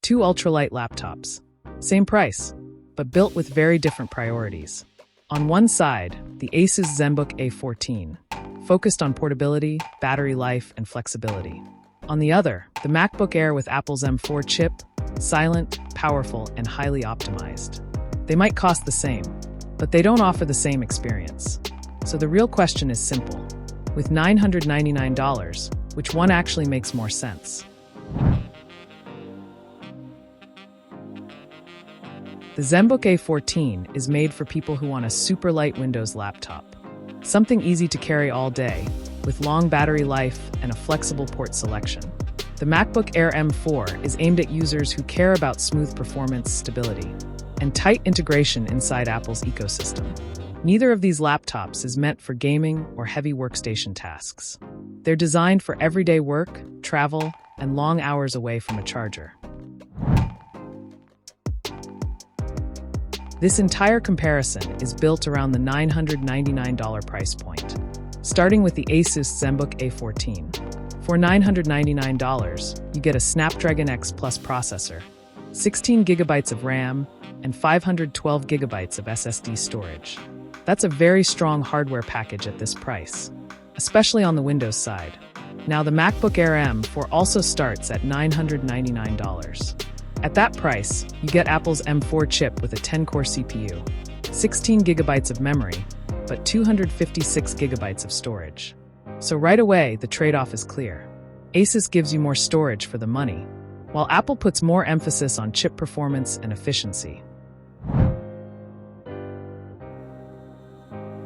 Two ultralight laptops. Same price, but built with very different priorities. On one side, the Asus Zenbook A14, focused on portability, battery life, and flexibility. On the other, the MacBook Air with Apple's M4 chip, silent, powerful, and highly optimized. They might cost the same, but they don't offer the same experience. So the real question is simple. With $999, which one actually makes more sense? The Zenbook A14 is made for people who want a super light Windows laptop. Something easy to carry all day, with long battery life and a flexible port selection. The MacBook Air M4 is aimed at users who care about smooth performance, stability, and tight integration inside Apple's ecosystem. Neither of these laptops is meant for gaming or heavy workstation tasks. They're designed for everyday work, travel, and long hours away from a charger. This entire comparison is built around the $999 price point, starting with the Asus Zenbook A14. For $999, you get a Snapdragon X Plus processor, 16 GB of RAM, and 512 GB of SSD storage. That's a very strong hardware package at this price, especially on the Windows side. Now, the MacBook Air M4 also starts at $999. At that price, you get Apple's M4 chip with a 10-core CPU, 16 GB of memory, but 256 GB of storage. So right away, the trade-off is clear. Asus gives you more storage for the money, while Apple puts more emphasis on chip performance and efficiency.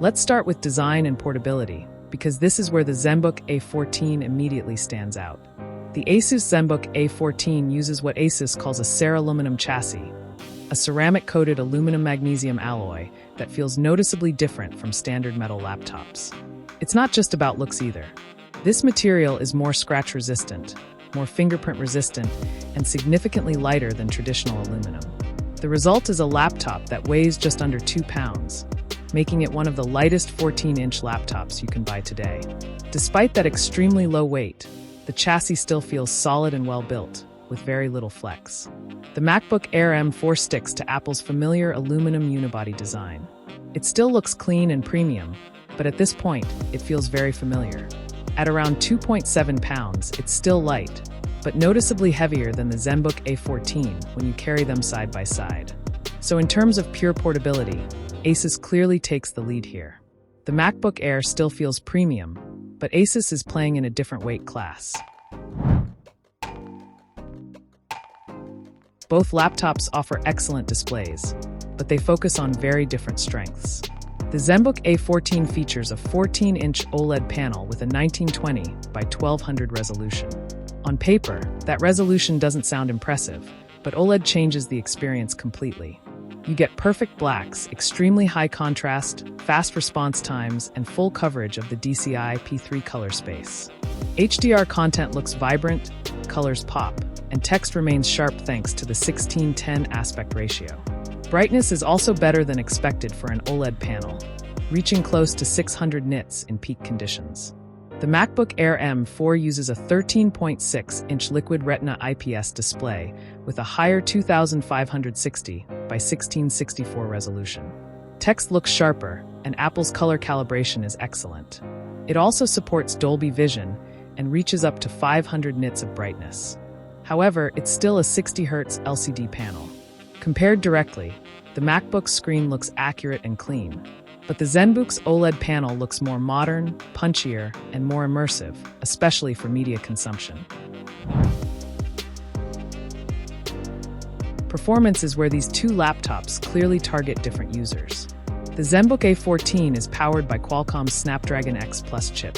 Let's start with design and portability, because this is where the Zenbook A14 immediately stands out. The Asus Zenbook A14 uses what Asus calls a ceraluminum chassis, a ceramic-coated aluminum-magnesium alloy that feels noticeably different from standard metal laptops. It's not just about looks either. This material is more scratch-resistant, more fingerprint-resistant, and significantly lighter than traditional aluminum. The result is a laptop that weighs just under 2 pounds, making it one of the lightest 14-inch laptops you can buy today. Despite that extremely low weight, the chassis still feels solid and well-built, with very little flex. The MacBook Air M4 sticks to Apple's familiar aluminum unibody design. It still looks clean and premium, but at this point, it feels very familiar. At around 2.7 pounds, it's still light, but noticeably heavier than the Zenbook A14 when you carry them side by side. So in terms of pure portability, Asus clearly takes the lead here. The MacBook Air still feels premium, but Asus is playing in a different weight class. Both laptops offer excellent displays, but they focus on very different strengths. The Zenbook A14 features a 14-inch OLED panel with a 1920 by 1200 resolution. On paper, that resolution doesn't sound impressive, but OLED changes the experience completely. You get perfect blacks, extremely high contrast, fast response times, and full coverage of the DCI P3 color space. HDR content looks vibrant, colors pop, and text remains sharp thanks to the 16:10 aspect ratio. Brightness is also better than expected for an OLED panel, reaching close to 600 nits in peak conditions. The MacBook Air M4 uses a 13.6-inch Liquid Retina IPS display with a higher 2560 by 1664 resolution. Text looks sharper, and Apple's color calibration is excellent. It also supports Dolby Vision and reaches up to 500 nits of brightness. However, it's still a 60 Hz LCD panel. Compared directly, the MacBook's screen looks accurate and clean, but the Zenbook's OLED panel looks more modern, punchier, and more immersive, especially for media consumption. Performance is where these two laptops clearly target different users. The Zenbook A14 is powered by Qualcomm's Snapdragon X Plus chip.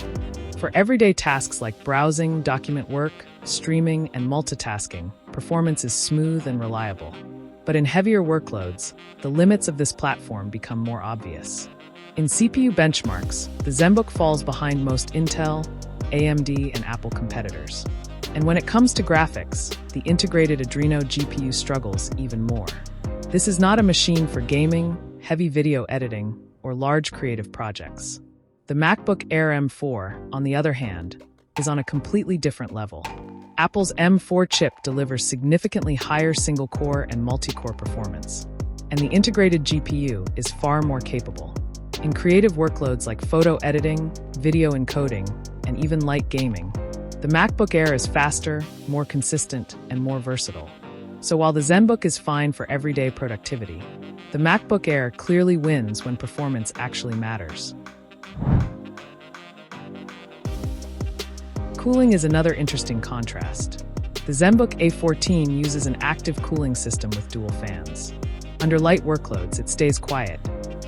For everyday tasks like browsing, document work, streaming, and multitasking, performance is smooth and reliable. But in heavier workloads, the limits of this platform become more obvious. In CPU benchmarks, the Zenbook falls behind most Intel, AMD, and Apple competitors. And when it comes to graphics, the integrated Adreno GPU struggles even more. This is not a machine for gaming, heavy video editing, or large creative projects. The MacBook Air M4, on the other hand, is on a completely different level. Apple's M4 chip delivers significantly higher single-core and multi-core performance, and the integrated GPU is far more capable. In creative workloads like photo editing, video encoding, and even light gaming, the MacBook Air is faster, more consistent, and more versatile. So while the Zenbook is fine for everyday productivity, the MacBook Air clearly wins when performance actually matters. Cooling is another interesting contrast. The Zenbook A14 uses an active cooling system with dual fans. Under light workloads, it stays quiet.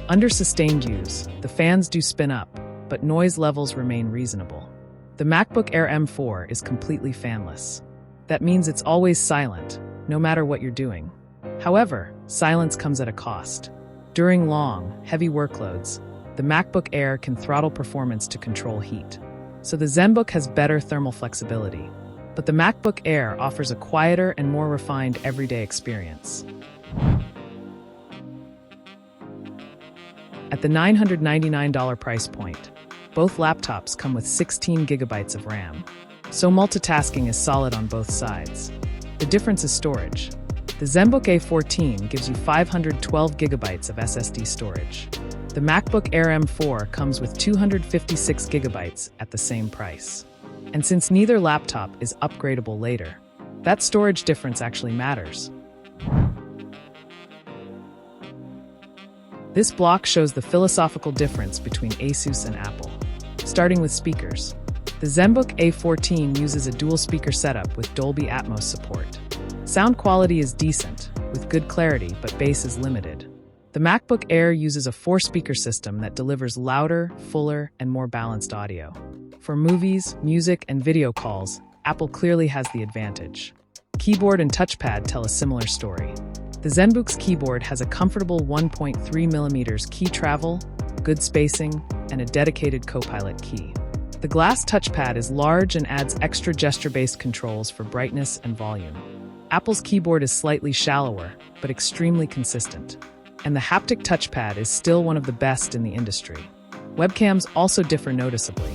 Under sustained use, the fans do spin up, but noise levels remain reasonable. The MacBook Air M4 is completely fanless. That means it's always silent, no matter what you're doing. However, silence comes at a cost. During long, heavy workloads, the MacBook Air can throttle performance to control heat. So the Zenbook has better thermal flexibility, but the MacBook Air offers a quieter and more refined everyday experience. At the $999 price point, both laptops come with 16 gigabytes of RAM, so multitasking is solid on both sides. The difference is storage. The Zenbook A14 gives you 512 gigabytes of SSD storage. The MacBook Air M4 comes with 256 gigabytes at the same price. And since neither laptop is upgradable later, that storage difference actually matters. This block shows the philosophical difference between Asus and Apple. Starting with speakers, the Zenbook A14 uses a dual speaker setup with Dolby Atmos support. Sound quality is decent, with good clarity, but bass is limited. The MacBook Air uses a 4-speaker system that delivers louder, fuller, and more balanced audio. For movies, music, and video calls, Apple clearly has the advantage. Keyboard and touchpad tell a similar story. The Zenbook's keyboard has a comfortable 1.3mm key travel, good spacing, and a dedicated Copilot key. The glass touchpad is large and adds extra gesture-based controls for brightness and volume. Apple's keyboard is slightly shallower, but extremely consistent. And the haptic touchpad is still one of the best in the industry. Webcams also differ noticeably.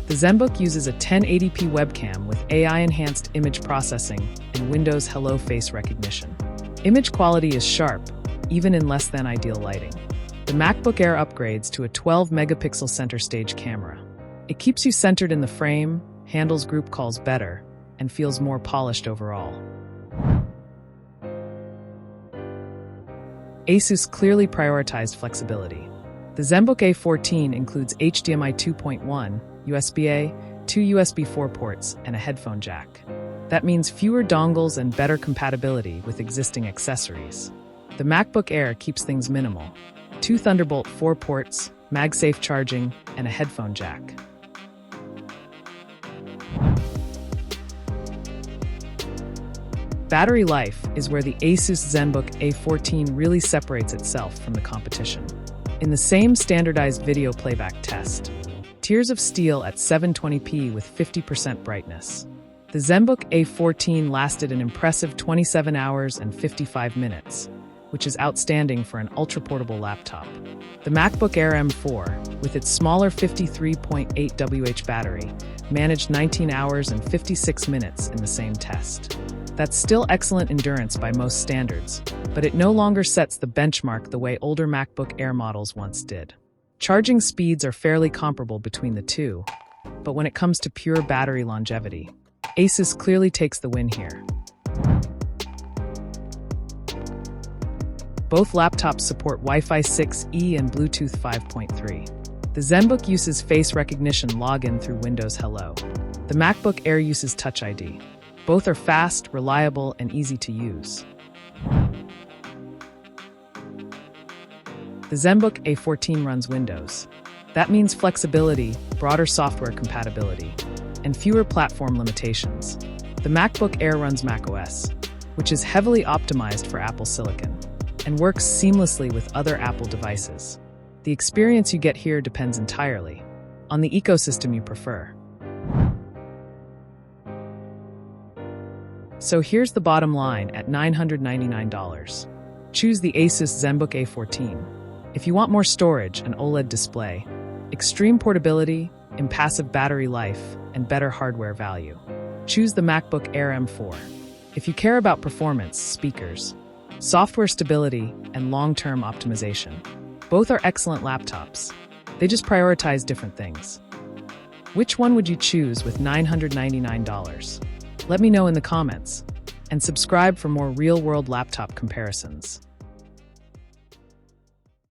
The Zenbook uses a 1080p webcam with AI-enhanced image processing and Windows Hello face recognition. Image quality is sharp, even in less than ideal lighting. The MacBook Air upgrades to a 12-megapixel center stage camera. It keeps you centered in the frame, handles group calls better, and feels more polished overall. Asus clearly prioritized flexibility. The Zenbook A14 includes HDMI 2.1, USB-A, 2 USB 4 ports, and a headphone jack. That means fewer dongles and better compatibility with existing accessories. The MacBook Air keeps things minimal. 2 Thunderbolt 4 ports, MagSafe charging, and a headphone jack. Battery life is where the Asus Zenbook A14 really separates itself from the competition. In the same standardized video playback test, Tears of Steel at 720p with 50% brightness, the Zenbook A14 lasted an impressive 27 hours and 55 minutes, which is outstanding for an ultra-portable laptop. The MacBook Air M4, with its smaller 53.8 Wh battery, managed 19 hours and 56 minutes in the same test. That's still excellent endurance by most standards, but it no longer sets the benchmark the way older MacBook Air models once did. Charging speeds are fairly comparable between the two, but when it comes to pure battery longevity, Asus clearly takes the win here. Both laptops support Wi-Fi 6E and Bluetooth 5.3. The Zenbook uses face recognition login through Windows Hello. The MacBook Air uses Touch ID. Both are fast, reliable, and easy to use. The Zenbook A14 runs Windows. That means flexibility, broader software compatibility, and fewer platform limitations. The MacBook Air runs macOS, which is heavily optimized for Apple Silicon, and works seamlessly with other Apple devices. The experience you get here depends entirely on the ecosystem you prefer. So here's the bottom line at $999. Choose the Asus Zenbook A14. If you want more storage, an OLED display, extreme portability, impassive battery life, and better hardware value, choose the MacBook Air M4. If you care about performance, speakers, software stability, and long-term optimization, both are excellent laptops. They just prioritize different things. Which one would you choose with $999? Let me know in the comments, and subscribe for more real-world laptop comparisons.